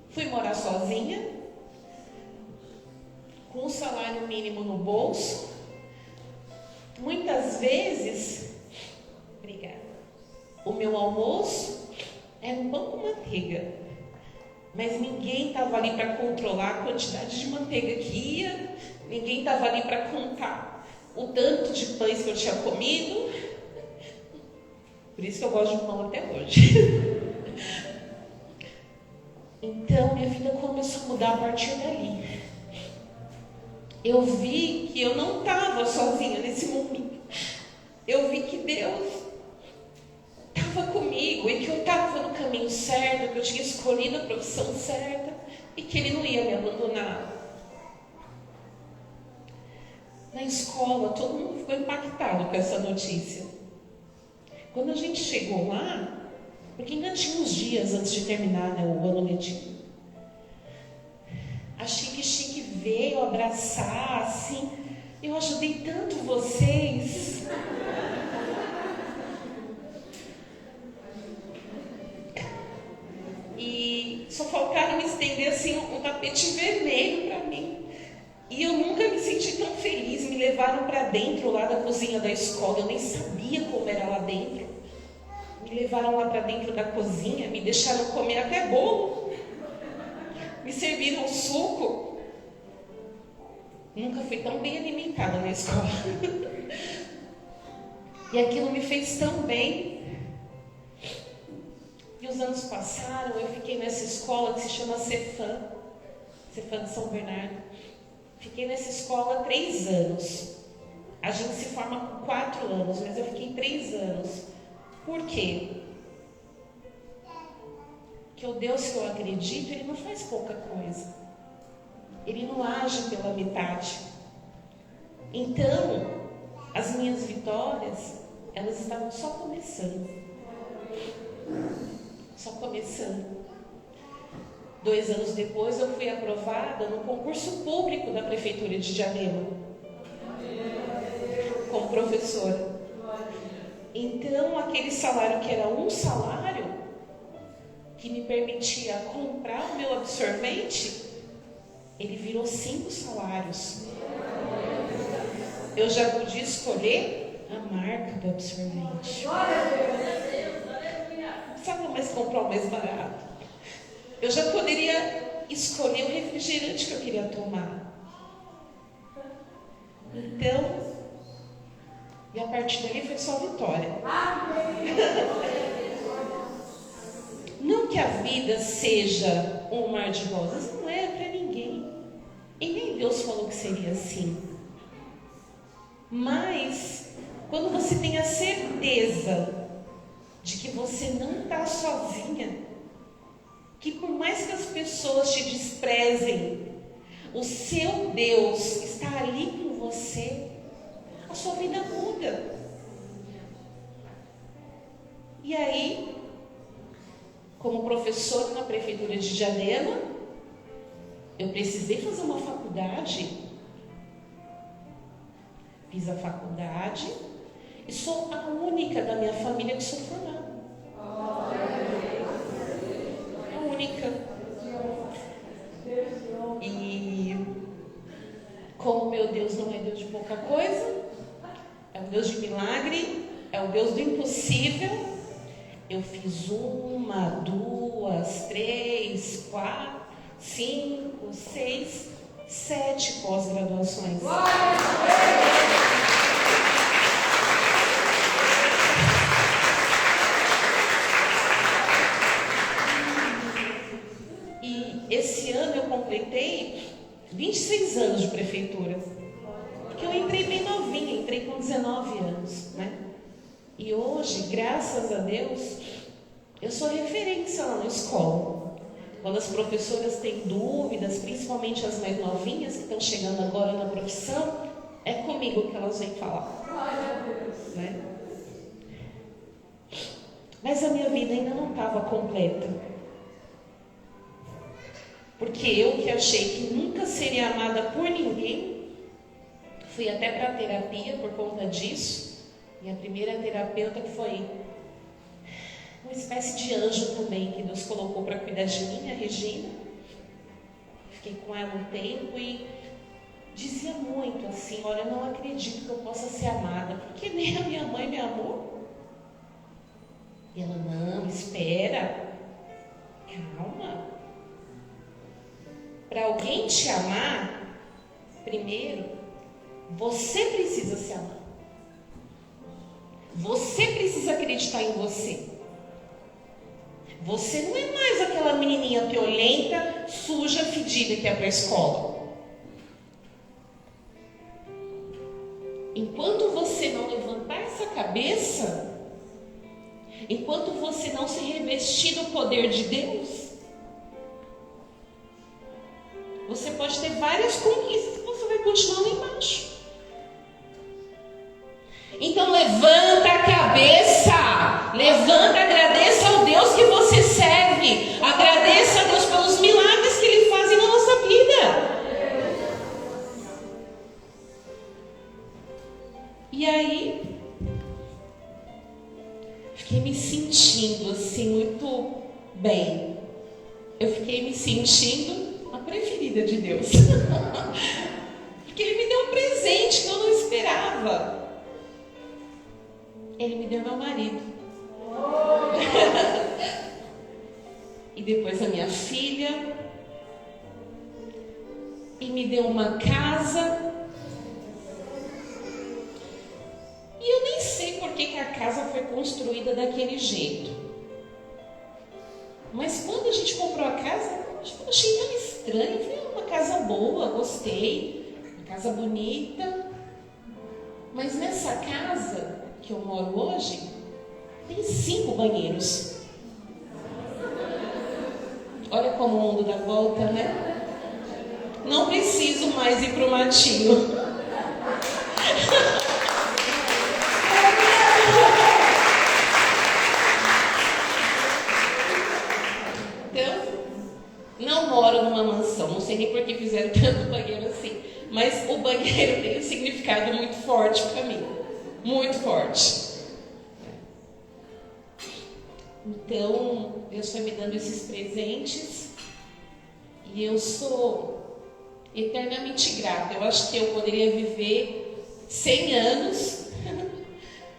Fui morar sozinha. Com um salário mínimo no bolso. Muitas vezes, o meu almoço era um pão com manteiga. Mas ninguém estava ali para controlar a quantidade de manteiga que ia. Ninguém estava ali para contar o tanto de pães que eu tinha comido. Por isso que eu gosto de pão até hoje. Então, minha vida começou a mudar a partir dali. Eu vi que eu não estava sozinha nesse mundo. Eu vi que Deus estava comigo e que eu estava no caminho certo, que eu tinha escolhido a profissão certa e que Ele não ia me abandonar. Na escola, todo mundo ficou impactado com essa notícia. Quando a gente chegou lá, porque ainda tinha uns dias antes de terminar, o ano letivo, a Chique veio abraçar, assim, eu ajudei tanto vocês. E só faltaram me estender assim um tapete vermelho para mim. E eu nunca me senti tão feliz. Me levaram para dentro lá da cozinha da escola. Eu nem sabia como era lá dentro. Me Me levaram lá para dentro da cozinha, me deixaram comer até bolo, me serviram suco. Nunca fui tão bem alimentada na escola. E aquilo me fez tão bem. E os anos passaram, eu fiquei nessa escola que se chama Cefam de São Bernardo. Fiquei nessa escola 3 anos. A gente se forma com 4 anos, mas eu fiquei 3 anos. Por quê? Porque o Deus que eu acredito, Ele não faz pouca coisa. Ele não age pela metade. Então, as minhas vitórias, elas estavam só começando. Só começando. 2 anos depois, eu fui aprovada no concurso público da Prefeitura de Diadema, como professora. Então, aquele salário que era um salário, que me permitia comprar o meu absorvente, ele virou 5 salários. Eu já podia escolher a marca do absorvente. Não precisava mais comprar o mais barato. Eu já poderia escolher o refrigerante que eu queria tomar. Então, e a partir dali foi só vitória. Não que a vida seja um mar de rosas, não é para ninguém. E nem Deus falou que seria assim. Mas, quando você tem a certeza de que você não está sozinha, que por mais que as pessoas te desprezem, o seu Deus está ali com você, a sua vida muda. E aí, como professora na Prefeitura de Diadema, eu precisei fazer uma faculdade. Fiz a faculdade e sou a única da minha família que sou formada. A única. E como meu Deus não é Deus de pouca coisa, é o Deus de milagre, é o Deus do impossível, eu fiz 1, 2, 3, 4, 5, 6, 7 pós-graduações. E esse ano eu completei 26 anos de prefeitura. Porque eu entrei bem novinha, entrei com 19 anos, né? E hoje, graças a Deus, eu sou referência lá na escola. Quando as professoras têm dúvidas, principalmente as mais novinhas que estão chegando agora na profissão, é comigo que elas vêm falar. Né? Mas a minha vida ainda não estava completa. Porque eu que achei que nunca seria amada por ninguém, fui até para a terapia por conta disso. E a primeira terapeuta que foi uma espécie de anjo também, que Deus colocou para cuidar de mim, a Regina. Fiquei com ela um tempo e dizia muito assim: olha, eu não acredito que eu possa ser amada, porque nem a minha mãe me amou. E ela: não, espera, calma. Para alguém te amar, primeiro, você precisa se amar. Você precisa acreditar em você. Você não é mais aquela menininha violenta, suja, fedida que é para a escola. Enquanto você não levantar essa cabeça, enquanto você não se revestir do poder de Deus, você pode ter várias conquistas, você vai continuar lá embaixo. Então levanta a cabeça, levanta, agradeça ao Deus que você serve, agradeça a Deus pelos milagres que Ele faz na nossa vida. E aí, fiquei me sentindo assim muito bem. Eu fiquei me sentindo a preferida de Deus. Porque Ele me deu um presente que eu não esperava. Ele me deu meu marido. E depois a minha filha. E me deu uma casa. E eu nem sei por que a casa foi construída daquele jeito. Mas quando a gente comprou a casa, eu achei tão estranho. Foi uma casa boa, gostei. Uma casa bonita. Mas nessa casa que eu moro hoje, tem 5 banheiros. Olha como o mundo dá volta, né? Não preciso mais ir para o matinho. Então, não moro numa mansão. Não sei nem por que fizeram tanto banheiro assim. Mas o banheiro tem um significado muito forte para mim. Muito forte. Então, Deus foi me dando esses presentes. E eu sou eternamente grata. Eu acho que eu poderia viver 100 anos,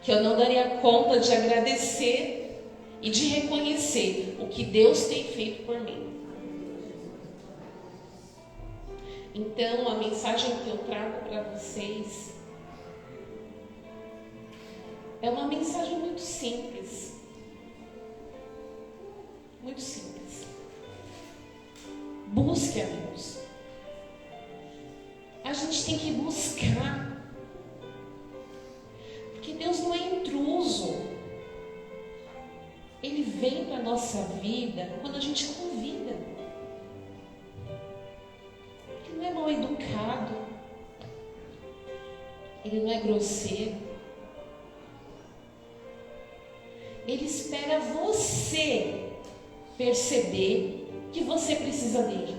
que eu não daria conta de agradecer e de reconhecer o que Deus tem feito por mim. Então, a mensagem que eu trago para vocês é uma mensagem muito simples. Muito simples. Busque a Deus. A gente tem que buscar. Porque Deus não é intruso. Ele vem para a nossa vida quando a gente convida. Ele não é mal educado. Ele não é grosseiro. Ele espera você perceber que você precisa dele.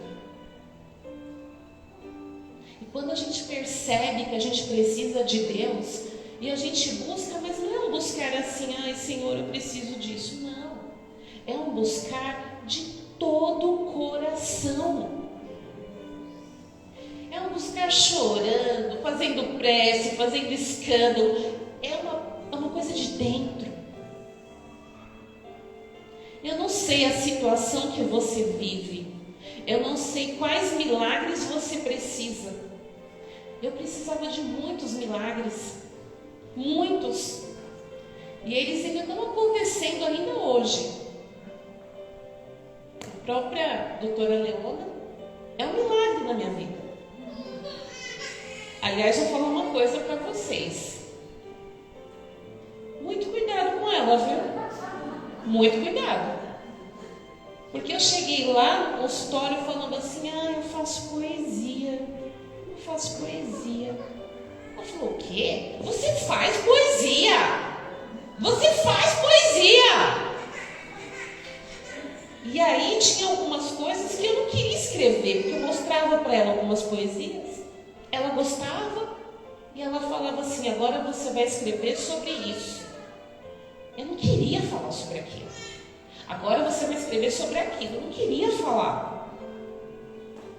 E quando a gente percebe que a gente precisa de Deus, e a gente busca, mas não é um buscar assim, ai Senhor, eu preciso disso. Não. É um buscar de todo o coração. É um buscar chorando, fazendo prece, fazendo escândalo. É uma coisa de dentro. Eu não sei a situação que você vive. Eu não sei quais milagres você precisa. Eu precisava de muitos milagres. Muitos. E eles ainda estão acontecendo ainda hoje. A própria doutora Leona é um milagre na minha vida. Aliás, vou falar uma coisa para vocês. Muito cuidado com ela, viu? Muito cuidado. Porque eu cheguei lá no consultório falando assim, eu faço poesia. Eu faço poesia. Ela falou, o quê? Você faz poesia? Você faz poesia? E aí tinha algumas coisas que eu não queria escrever, porque eu mostrava para ela algumas poesias. Ela gostava e ela falava assim, agora você vai escrever sobre isso. Eu não queria falar sobre aquilo. Agora você vai escrever sobre aquilo. Eu não queria falar.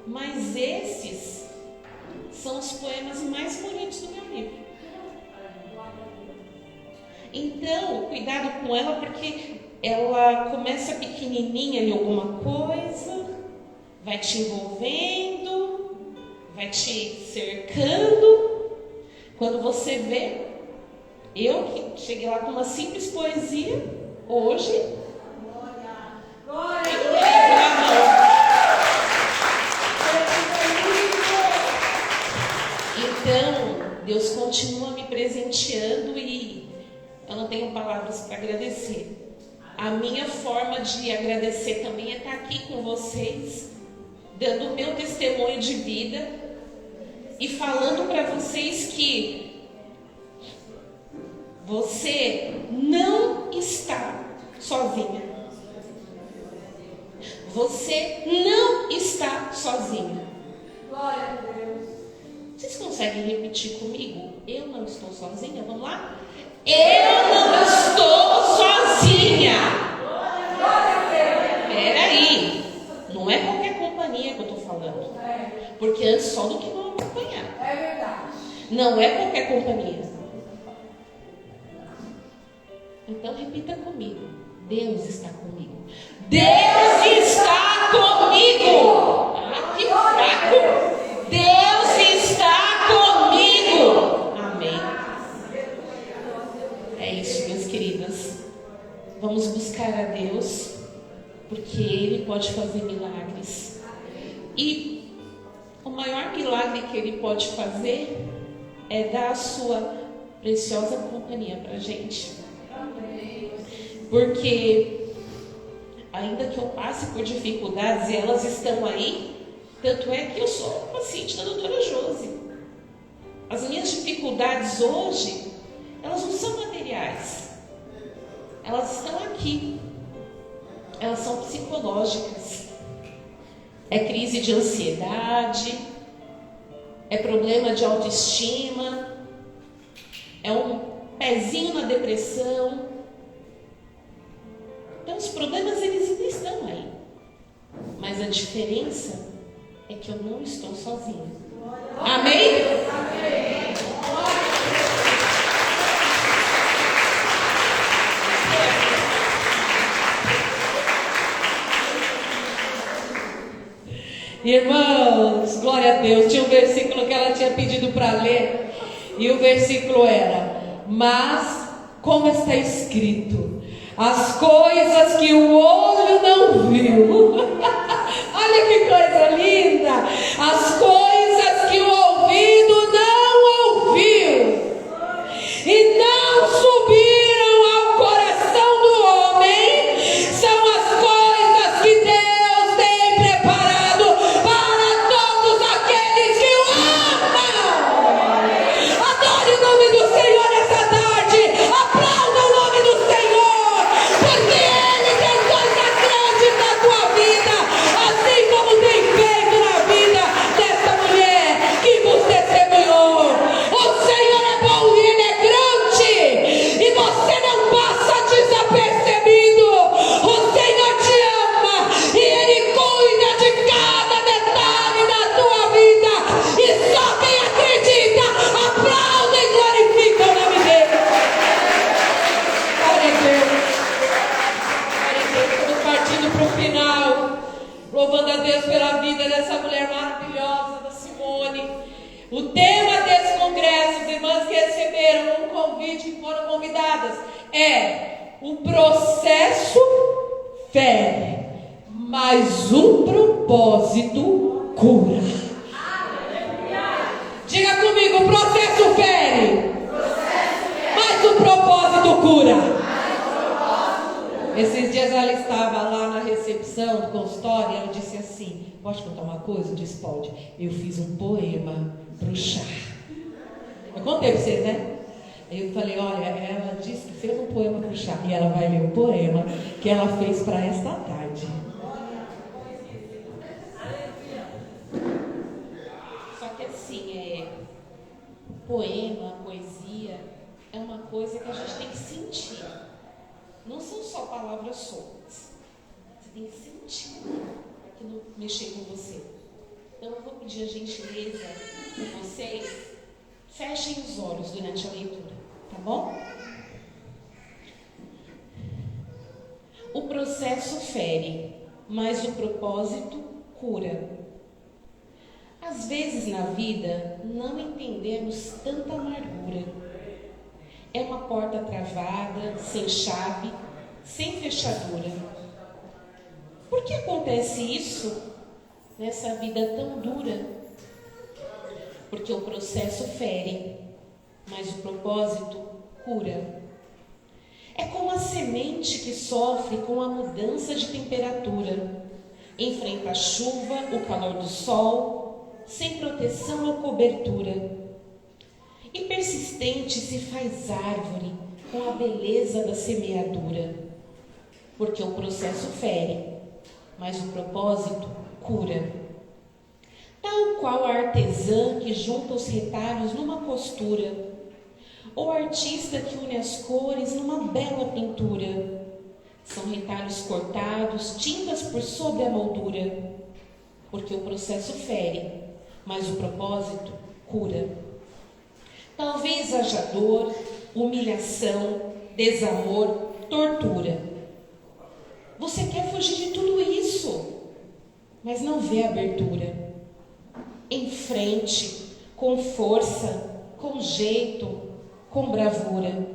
Mas esses são os poemas mais bonitos do meu livro. Então, cuidado com ela, porque ela começa pequenininha ali alguma coisa, vai te envolvendo, vai te cercando. Quando você vê, eu que cheguei lá com uma simples poesia, hoje, então, Deus continua me presenteando e eu não tenho palavras para agradecer. A minha forma de agradecer também é estar aqui com vocês, dando o meu testemunho de vida e falando para vocês que você não está sozinha. Você não está sozinha. Glória a Deus. Vocês conseguem repetir comigo? Eu não estou sozinha? Vamos lá? Eu não estou sozinha. Glória a Deus. Peraí. Não é qualquer companhia que eu estou falando. Porque antes só do que não acompanhar. É verdade. Não é qualquer companhia. Então repita comigo: Deus está comigo. Deus está comigo. Ah, que fraco. Deus está comigo. Amém. É isso, meus queridos. Vamos buscar a Deus, porque Ele pode fazer milagres. E o maior milagre que Ele pode fazer é dar a sua preciosa companhia para a gente. Porque ainda que eu passe por dificuldades, e elas estão aí, tanto é que eu sou paciente da doutora Josi. As minhas dificuldades hoje, elas não são materiais. Elas estão aqui. Elas são psicológicas. É crise de ansiedade, é problema de autoestima, é um pezinho na depressão. Então os problemas, eles ainda estão aí. Mas a diferença é que eu não estou sozinha. Amém? Amém. Irmãos, glória a Deus. Tinha um versículo que ela tinha pedido para ler, e o versículo era: mas, como está escrito, as coisas que o olho não viu. Olha que coisa linda! As coisas que o ouvido não ouviu e não subiram ao coração do homem, são as coisas que Deus tem preparado para todos aqueles que o amam. Adore o nome do Senhor essa tarde. Aplauda o nome do Senhor, porque Ele tem coisas grandes na tua vida, assim como tem feito na vida dessa mulher que vos testemunhou. O Senhor é bom e Ele é grande, e você não passa desapercebido. O Senhor te ama e Ele cuida de cada detalhe da tua vida, e só quem acredita aplaude e glorifica o nome dele. Glória a Deus. Glória a Deus. Estamos partindo para o final, louvando a Deus pela vida dessa mulher maravilhosa, da Simone. O tema desse congresso, as irmãs que receberam um convite, que foram convidadas, é: o processo fere, mas o propósito cura. Diga comigo: o processo fere, mas o propósito cura. Esses dias ela estava lá na recepção do consultório e ela disse assim: pode contar uma coisa? Eu disse: pode. Eu fiz um poema para o chá. Eu contei para vocês, né? Eu falei: olha, ela disse que fez um poema para o chá, e ela vai ler o poema que ela fez para esta tarde. Só que assim, poema, poesia, é uma coisa que a gente tem que sentir. Não são só palavras soltas. Você tem que sentir para aquilo mexer com você. Então eu vou pedir a gentileza para vocês, fechem os olhos durante a leitura, tá bom? O processo fere, mas o propósito cura. Às vezes na vida não entendemos tanta amargura. É uma porta travada, sem chave, sem fechadura. Por que acontece isso nessa vida tão dura? Porque o processo fere, mas o propósito cura. É como a semente que sofre com a mudança de temperatura. Enfrenta a chuva, o calor do sol, sem proteção ou cobertura. E persistente se faz árvore com a beleza da semeadura. Porque o processo fere, mas o propósito cura. Tal qual a artesã que junta os retalhos numa costura, ou artista que une as cores numa bela pintura. São retalhos cortados, tintas por sobre a moldura. Porque o processo fere, mas o propósito cura. Talvez haja dor, humilhação, desamor, tortura. Você quer fugir de tudo isso, mas não vê abertura. Enfrente, com força, com jeito, com bravura,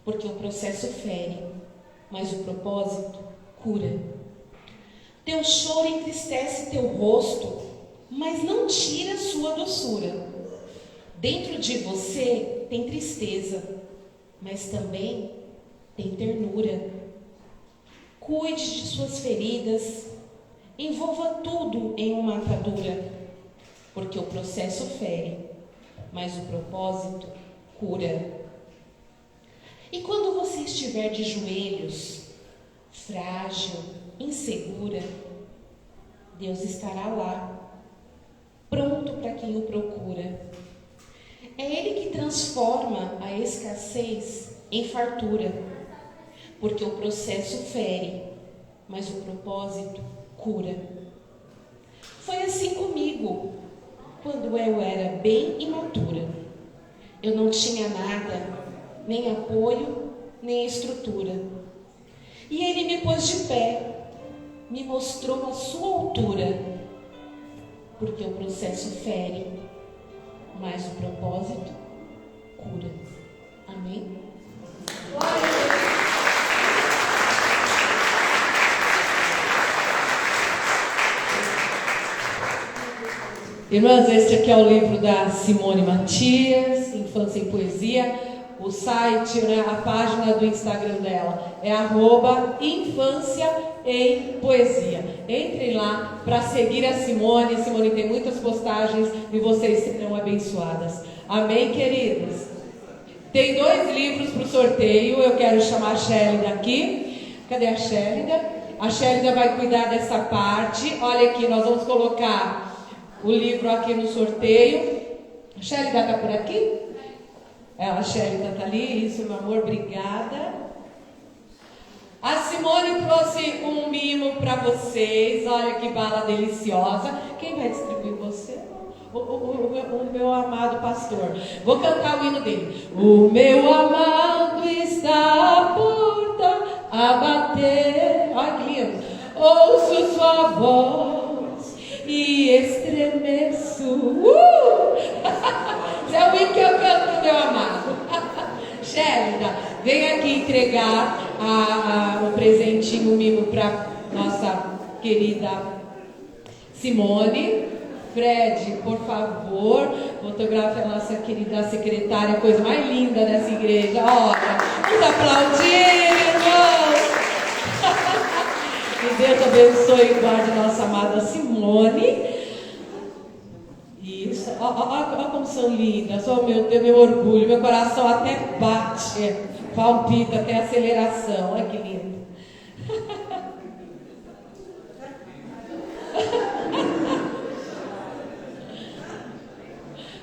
porque o processo fere, mas o propósito cura. Teu choro entristece teu rosto, mas não tira sua doçura. Dentro de você tem tristeza, mas também tem ternura. Cuide de suas feridas, envolva tudo em uma atadura, porque o processo fere, mas o propósito cura. E quando você estiver de joelhos, frágil, insegura, Deus estará lá, pronto para quem o procura. É Ele que transforma a escassez em fartura, porque o processo fere, mas o propósito cura. Foi assim comigo, quando eu era bem imatura. Eu não tinha nada, nem apoio, nem estrutura. E Ele me pôs de pé, me mostrou a sua altura, porque o processo fere, mas o propósito cura. Amém? Irmãs, este aqui é o livro da Simone Matias, Infância em Poesia. O site, a página do Instagram dela é @Infância em Poesia. Entrem lá para seguir a Simone. A Simone tem muitas postagens e vocês serão abençoadas. Amém, queridas? Tem 2 livros para o sorteio. Eu quero chamar a Shélida aqui. Cadê a Shélida? A Shélida vai cuidar dessa parte. Olha aqui, nós vamos colocar o livro aqui no sorteio. A Shélida está por aqui? A Shélida está ali. Isso, meu amor, obrigada. A Simone trouxe um mimo para vocês. Olha que bala deliciosa. Quem vai distribuir você? O meu amado pastor. Vou cantar o hino dele. O meu amado está à porta a bater. Olha que lindo. Ouço sua voz e estremeço. É o hino que eu canto, meu amado. Shélida, vem aqui entregar o presentinho, o mimo para nossa querida Simone. Fred, por favor, fotografe a nossa querida secretária, coisa mais linda dessa igreja. Olha, vamos aplaudir, irmãos. Que Deus abençoe e guarde a nossa amada Simone. Isso, olha como são lindas. Oh, meu orgulho, meu coração até bate, palpita, até aceleração. Olha que lindo.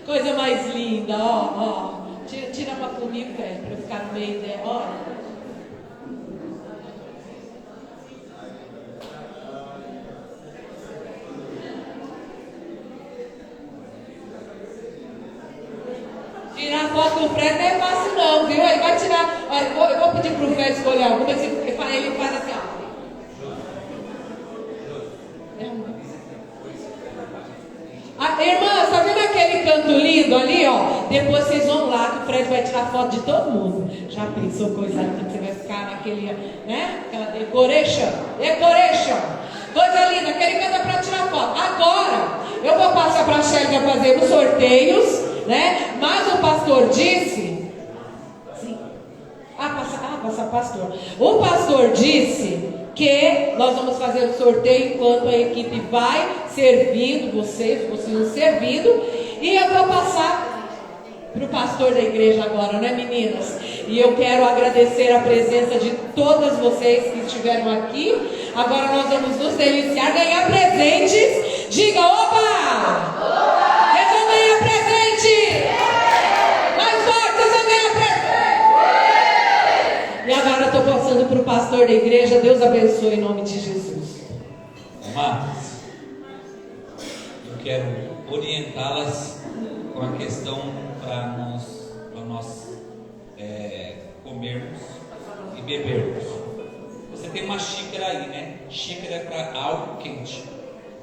Coisa mais linda, ó. Tira uma comigo, velho, para eu ficar no meio dela, ó. Tirar foto com o Fred não é fácil não, viu? Ele vai tirar. Olha, eu vou pedir pro Fred escolher alguma, ele faz assim, ó. Irmã, tá vendo aquele canto lindo ali, ó? Depois vocês vão lá que o Fred vai tirar foto de todo mundo. Já pensou coisa linda? Você vai ficar naquele, né? Aquela decoration. Coisa linda, aquele canto é pra tirar foto. Agora, eu vou passar pra Shélida fazer os sorteios, né? Mas o pastor disse... Sim. Passa pastor. O pastor disse que nós vamos fazer o sorteio enquanto a equipe vai servindo, vocês vão servindo, e eu vou passar para o pastor da igreja agora, né, meninas? E eu quero agradecer a presença de todas vocês que estiveram aqui. Agora nós vamos nos deliciar, ganhar presentes. Diga, oba! Vocês vão ganhar presente! Mais forte, vocês vão ganhar presente! E agora eu estou passando para o pastor da igreja. Deus abençoe em nome de Jesus. Amados, eu quero orientá-las com a questão para nós comermos e bebermos. Você tem uma xícara aí, né? Xícara para algo quente.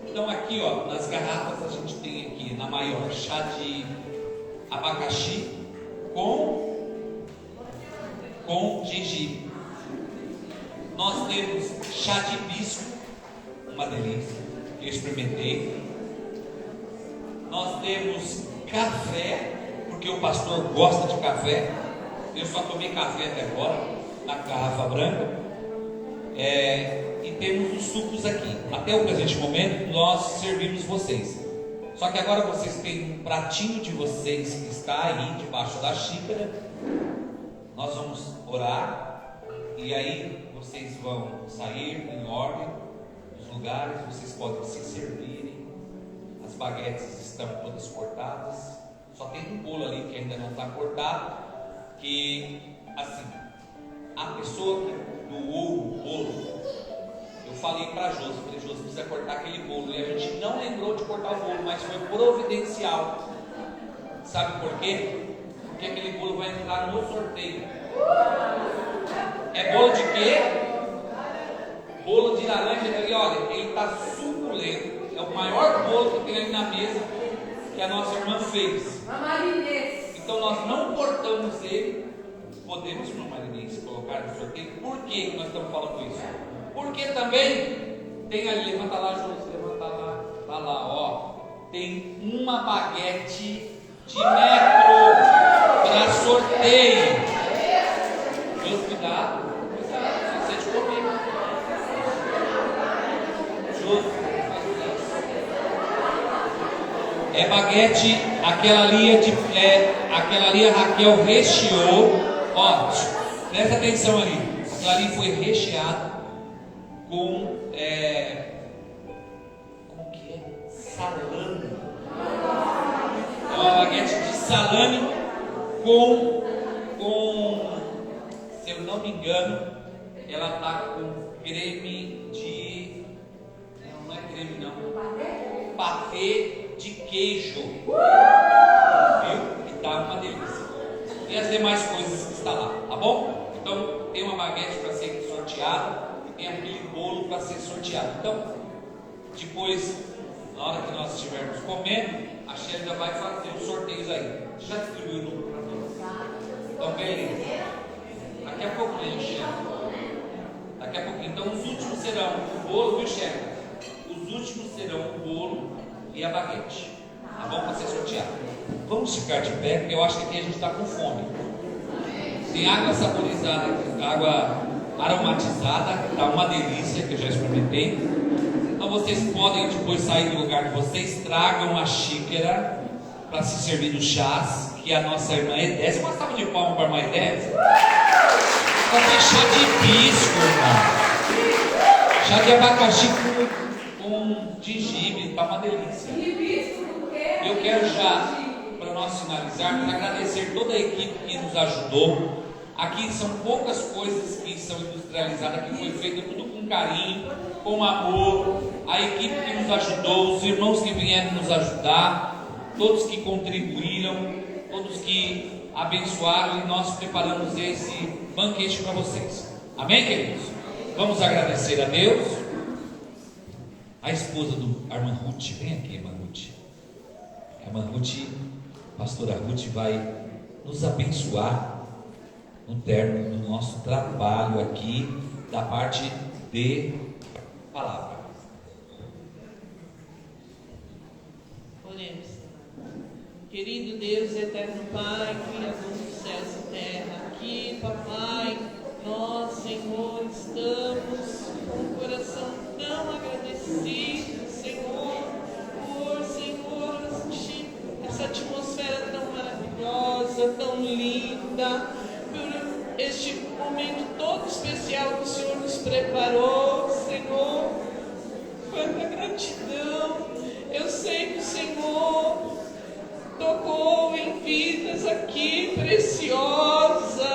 Então aqui, ó, nas garrafas a gente tem aqui, na maior, chá de abacaxi com gengibre. Nós temos chá de hibisco, uma delícia, que eu experimentei. Nós temos café, porque o pastor gosta de café. Eu só tomei café até agora, na garrafa branca. E temos os sucos aqui. Até o presente momento nós servimos vocês. Só que agora vocês têm um pratinho de vocês que está aí debaixo da xícara. Nós vamos orar e aí vocês vão sair em ordem dos lugares. Vocês podem se servirem. As baguetes estão todas cortadas. Só tem um bolo ali que ainda não está cortado. Que assim, a pessoa que doou o bolo, eu falei para Josi, Josi precisa cortar aquele bolo, e a gente não lembrou de cortar o bolo, mas foi providencial. Sabe por quê? Porque aquele bolo vai entrar no sorteio. É bolo de quê? Bolo de laranja. E olha, ele está suculento. É o maior bolo que tem ali na mesa, que a nossa irmã fez. Então nós não cortamos ele. Podemos, no Marinense, colocar no sorteio. Por que nós estamos falando isso? Porque também tem ali, levanta lá, Josi, levanta lá, tá lá, ó. Tem uma baguete de metro para sorteio. Deus cuidado, cuidado, você de comer. Josi, é baguete, aquela ali a Raquel recheou. Ó, presta atenção ali. Aquilo ali foi recheado com como que é? Salame. É uma baguete de salame com se eu não me engano, ela está com creme de... Não é creme não. Patê de queijo. Viu? E tá uma delícia. E as demais coisas que está lá, tá bom? Então tem uma baguete para ser sorteada e tem aquele bolo para ser sorteado. Então, depois, na hora que nós estivermos comendo, a Shelly já vai fazer os sorteios aí. Já distribuiu o número para todos? Então, beleza. Daqui a pouquinho, Shelly. Daqui a pouquinho. Então, os últimos serão o bolo, viu, Shelly? Os últimos serão o bolo e a baguete. Tá bom? Para ser sorteado. Vamos ficar de pé, porque eu acho que aqui a gente está com fome. Tem água saborizada, água aromatizada, está uma delícia, que eu já experimentei. Então vocês podem depois sair do lugar de vocês, tragam uma xícara para se servir dos chás, que a nossa irmã Edésia, uma salva de palmas para a irmã Edésia. Vai ter chá de hibisco, irmão. Chá de abacaxi com gengibre, está uma delícia. Eu quero já, para nós finalizarmos, agradecer toda a equipe que nos ajudou. Aqui são poucas coisas que são industrializadas, que foi feito tudo com carinho, com amor. A equipe que nos ajudou, os irmãos que vieram nos ajudar, todos que contribuíram, todos que abençoaram, e nós preparamos esse banquete para vocês. Amém, queridos? Vamos agradecer a Deus. A esposa do irmã Ruth, vem aqui, irmã Ruth. A irmã Ruth, pastora Ruth, vai nos abençoar no término do nosso trabalho aqui, da parte de palavra. Oremos. Querido Deus, eterno Pai, Criador dos céus e terra, aqui, papai, nós, Senhor, estamos com o coração tão agradecido, Senhor, por, Senhor, essa atmosfera tão maravilhosa, tão linda, por este momento todo especial que o Senhor nos preparou, Senhor. Quanta gratidão! Eu sei que o Senhor tocou em vidas aqui preciosas,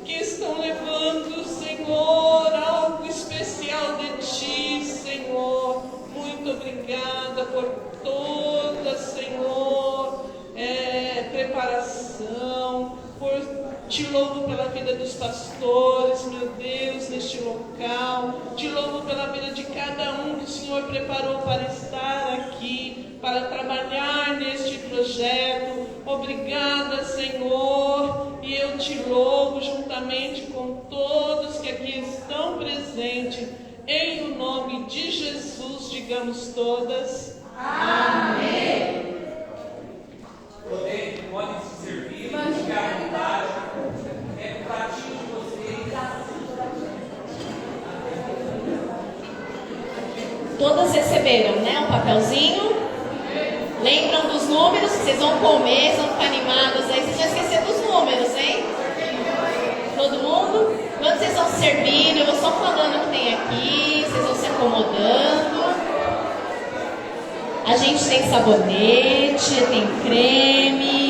que estão levando, Senhor, algo especial de Ti, Senhor. Muito obrigada por toda, Senhor, preparação, por Te louvo pela vida dos pastores, meu Deus, neste local. Te louvo pela vida de cada um que o Senhor preparou para estar aqui, para trabalhar neste projeto. Obrigada, Senhor. E eu te louvo juntamente com todos que aqui estão presentes. Em o nome de Jesus, digamos todas. Amém. Podem se servir, ficar à vontade. É o pratinho de vocês. Todas receberam, né? Um papelzinho. Lembram dos números? Vocês vão comer, vão ficar animados aí. Vocês vão esquecer dos números, hein? Todo mundo? Quando vocês vão servir, eu vou só falando o que tem aqui. Vocês vão se acomodando. A gente tem sabonete, tem creme.